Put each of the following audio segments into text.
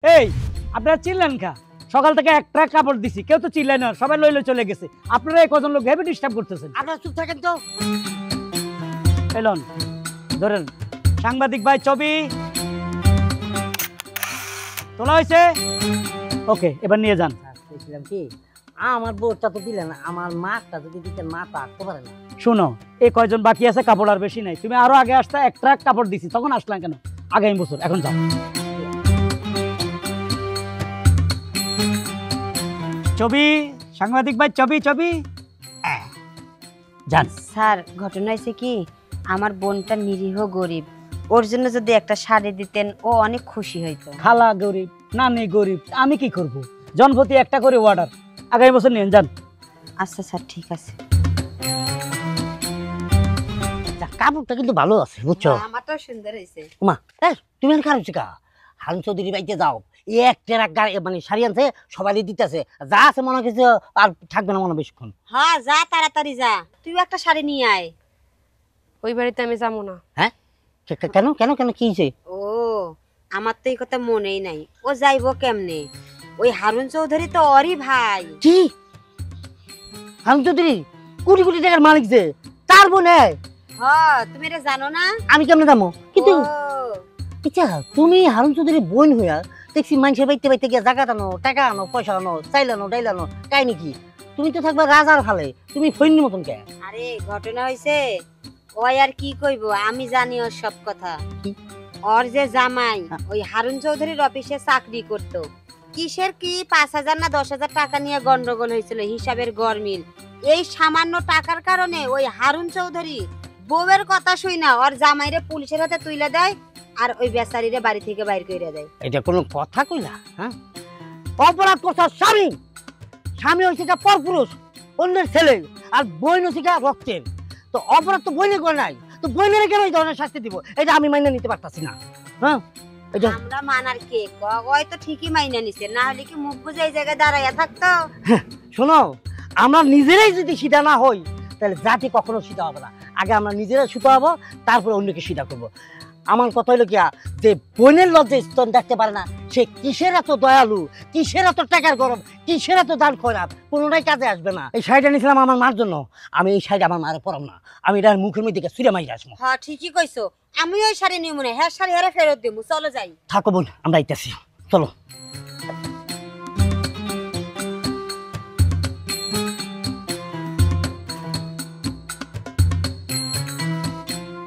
এই আপনারা চিল্লেন খা, সকাল থেকে এক ট্রাক কাপড় দিছি, কেউ তো চিল্লাই না, সবাই লইলে চলে গেছে। আপনারা এই কজন লোক হেভি ডিস্টার্ব করতেছেন। আপনারা চুপ থাকেন তো। এলন ধরেন, সাংবাদিক ভাই ছবি তোলা হয়েছে, ওকে এবার নিয়ে যান। বলছিলাম কি, আমার বউটা তো দিলেন, আমার মাটা যদি দিতেন, মা তো আসতে পারে না। শুনো, এই কয়জন বাকি আছে, কাপড় আর বেশি নাই। তুমি আরো আগে আসতে, এক ট্রাক কাপড় দিছি, তখন আসলাম কেন? আগামী বছর, এখন যাও। ছবি, সাংবাদিক ভাই ছবি ছবি যান। স্যার, ঘটনা হয়েছে কি, আমার বোনটা নিরীহ গরিব, ওর জন্য যদি একটা শাড়ি দিতেন ও অনেক খুশি হইতো। খালা গরিব, নানি গরিব, আমি কি করব? জনপ্রতি একটা করে অর্ডার, আগামী বছর নিয়ে যান। আচ্ছা স্যার, ঠিক আছে। কাপড়টা কিন্তু ভালো আছে, বুঝছো? আমারটাও সুন্দর হয়েছে। মা তুমি খারাপ শিখা, হারুন চৌধুরী বাড়িতে যাও, এক ট্রাক মানে শাড়ি আনছে, সবাই দিতেছে, যা আছে মনে কিছু আর থাকবে না মনে বেশিক্ষণ। হ্যাঁ যা, তাড়াতাড়ি যা, তুই একটা শাড়ি নিয়ে আয়। ওই বাড়িতে আমি যাবো না। হ্যাঁ কেন কেন কেন কি হয়েছে? ও, আমার তো এই কথা মনেই নাই, ও যাইবো কেমনে? ওই হারুন চৌধুরী তো ওরই ভাই। কি হারুন চৌধুরী কোটি কোটি টাকার মালিক, যে তার বোনে? হ্যাঁ, তুমি এটা জানো না? আমি কেমনে যাবো? কিন্তু ও, আচ্ছা, তুমি হারুন চৌধুরী বোন হইয়া দেখছি মানুষের বাইতে বাইতে গিয়ে জায়গা আনো, টাকা আনো, পয়সা আনো, চাইল আনো, ডাইল আনো, তাই নাকি? তুমি তো থাকবা রাজার হালে, তুমি ফৈন্যের মতন কে? আরে ঘটনা হয়েছে, ওই আর কি কইব, আমি জানি ওর সব কথা। কি? ওর যে জামাই ওই হারুন চৌধুরীর অফিসে চাকরি করত, কিসের কি 5,000 না 10,000 টাকা নিয়ে গন্ডগোল হয়েছিল, হিসাবের গরমিল। এই সামান্য টাকার কারণে ওই হারুন চৌধুরী বউয়ের কথা শুই না ওর জামাইরে পুলিশের হাতে তুইলা দেয়, আর ওই বেচারিরে বাড়ি থেকে বাইর করে দেয়। এটা কোনো কথা কইলা? হ্যাঁ, অপরাধ করছ স্বামী, স্বামী হচ্ছে পরপুরুষ, অন্যের ছেলে, আর বোন হচ্ছে রক্তের। তো অপরাধ তো বইনে করে নাই, তো বইনের কেন এই ধরনের শাস্তি দিব? এটা আমি মাইনে নিতে পারতাছি না। হ্যাঁ, এটা আমরা মানার কে? ওই তো ঠিকই মাইনা নিছে, না হলে কি মুখ বুঝে এই জায়গায় দাঁড়াইয়া থাকতো? শোনো, আমরা নিজেরাই যদি সিধা না হই, তাহলে জাতি কখনো সিধা হবে না। আগে আমরা নিজেরা সুতা হবো, তারপরে অন্যকে সিধা করবো। আমার কথা হলো কিয়া, যে বোনের লজ্জায় স্তন দেখতে পারে না, সে কিসের এত দয়ালু, কিসের এত টাকার গরম, কিসের এত দান খয়রাত, কোনোটাই কাজে আসবে না। এই শাড়িটা নিয়েছিলাম আমার মার জন্য, আমি এই শাড়ি আমার মারে পরাম না, আমি এটার মুখের মধ্যে ছুঁড়ে মাইরে আসবো। হ্যাঁ ঠিকই কইছো, আমি ওই শাড়ি নিয়ে মনে হ্যাঁ শাড়ি হারে ফেরত দেবো। চলো যাই। থাকো বোন, আমরা আইতাছি, চলো।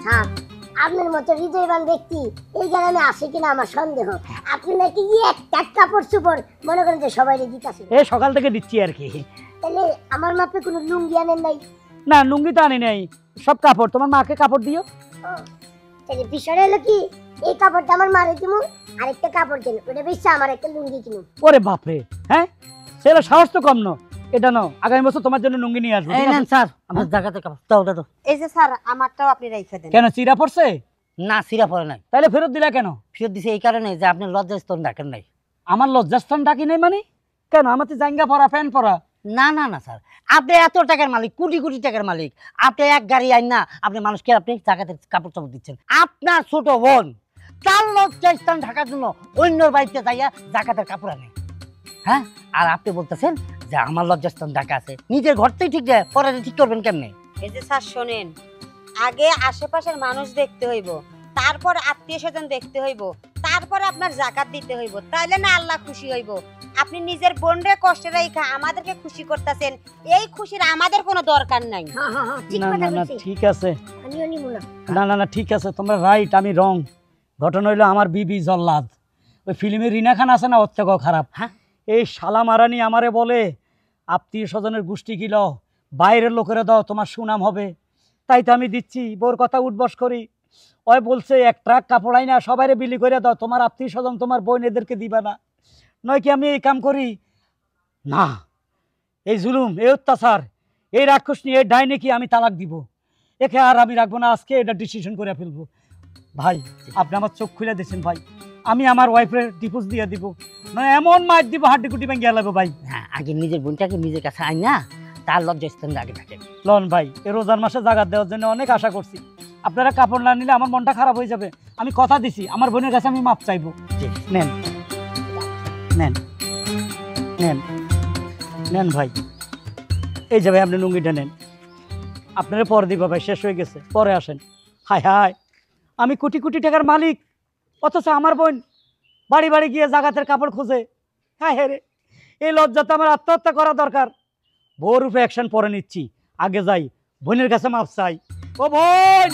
হ্যাঁ, আপনার মতো হৃদয়বান ব্যক্তি এই গ্রামে আসে কিনা আমার সন্দেহ। আপনি নাকি একটা কাপড় চোপড় মনে করেন যে সবাই দিতেছেন। এই সকাল থেকে দিচ্ছি আর কি। তাহলে আমার মাপে কোনো লুঙ্গি আনেন নাই? না, লুঙ্গি তো আনি নাই, সব কাপড়। তোমার মাকে কাপড় দিও। তাহলে বিষয়টা হলো কি, এই কাপড়টা আমার মারে দিমু, আরেকটা কাপড় কিনো, ওটা বেশি আমার একটা লুঙ্গি কিনো। ওরে বাপরে, হ্যাঁ ছেলে সাহস তো কম না। এটা নাও, আগামী বছর তোমার জন্য লুঙ্গি নিয়ে আসবো। এই নেন স্যার, আমার জায়গাতে কাপড় দাও দাও। এই যে স্যার, আমারটাও আপনি রাইখা দেন। কেন, চিরা পড়ছে? না, সিরা পরে নাই। তাহলে ফেরত দিলা কেন? ফেরত দিছে এই কারণে যে আপনি লজ্জা স্তন ডাকেন নাই। আমার লজ্জাস্থান ডাকি নাই মানে? কেন, আমার তো জাঙ্গা পরা, প্যান্ট পরা। না না না স্যার, আপনি এত টাকার মালিক, কোটি কোটি টাকার মালিক, আপনি এক গাড়ি আইন না আপনি মানুষকে আপনি জায়গাতে কাপড় চাপড় দিচ্ছেন। আপনার ছোট বোন তার লজ্জা স্থান ঢাকার জন্য অন্যর বাড়িতে যাইয়া জাকাতের কাপড় আনে। হ্যাঁ, আর আপনি বলতেছেন যে আমার লজ্জাস্থান ঢাকা আছে, নিজের ঘরতেই ঠিক যায়, পরে ঠিক করবেন কেমনে? এই যে স্যার শোনেন, আগে আশেপাশের মানুষ দেখতে হইব, তারপর আত্মীয় স্বজন দেখতে হইব, তারপরে আপনার জাকাত দিতে হইব, তাইলে না আল্লাহ খুশি হইব। আপনি নিজের বোনরে কষ্টে রাইখা আমাদেরকে খুশি করতেছেন, এই খুশির আমাদের কোনো দরকার নাই। হ্যাঁ হ্যাঁ হ্যাঁ, ঠিক না কথা না না, বলছি। ঠিক আছে। আমিও নিমু না। না না না, ঠিক আছে, তোমরা রাইট, আমি রং। ঘটনা হইলো আমার বিবি জল্লাদ, ওই ফিল্মের রিনা খান আছে না, ওর থেকেও খারাপ। হ্যাঁ, এই শালা মারানি আমারে বলে, আত্মীয় স্বজনের গোষ্ঠী কিল, বাইরের লোকেরা দাও, তোমার সুনাম হবে। তাই তো আমি দিচ্ছি, বোর কথা উঠবস করি। ওই বলছে এক ট্রাক কাপড় আই না সবাইরে বিলি করে দাও, তোমার আত্মীয় স্বজন তোমার বোন এদেরকে দিবা না। নয় কি আমি এই কাম করি না? এই জুলুম, এই অত্যাচার, এই রাক্ষস নিয়ে, এই ডাইনে কি আমি তালাক দিব? একে আর আমি রাখবো না, আজকে এটা ডিসিশন করে ফেলবো। ভাই, আপনি আমার চোখ খুলে দিয়েছেন ভাই, আমি আমার ওয়াইফের ডিভোর্স দিয়ে দিব, মানে এমন মার দিব হাড্ডি কুটি ভেঙে গেল ভাই। হ্যাঁ, আগে নিজের বোনটাকে নিজের কাছে আইন না, তার লজ্জা স্থান আগে থাকে। লন ভাই, এই রোজার মাসে জাগাত দেওয়ার জন্য অনেক আশা করছি, আপনারা কাপড় না নিলে আমার মনটা খারাপ হয়ে যাবে। আমি কথা দিছি, আমার বোনের কাছে আমি মাপ চাইবো। নেন। নেন নেন নেন ভাই, এই যে ভাই আপনি লুঙ্গিটা নেন, আপনারা পরে দিবা ভাই, শেষ হয়ে গেছে, পরে আসেন। হায় হায়, আমি কোটি কোটি টাকার মালিক, অথচ আমার বোন বাড়ি বাড়ি গিয়ে জাগাতের কাপড় খোঁজে। হ্যাঁ হ্যাঁ রে, এই লজ্জাতে আমার আত্মহত্যা করা দরকার। বউর উপরে অ্যাকশন পরে নিচ্ছি, আগে যাই বোনের কাছে মাপ চাই। ও বোন!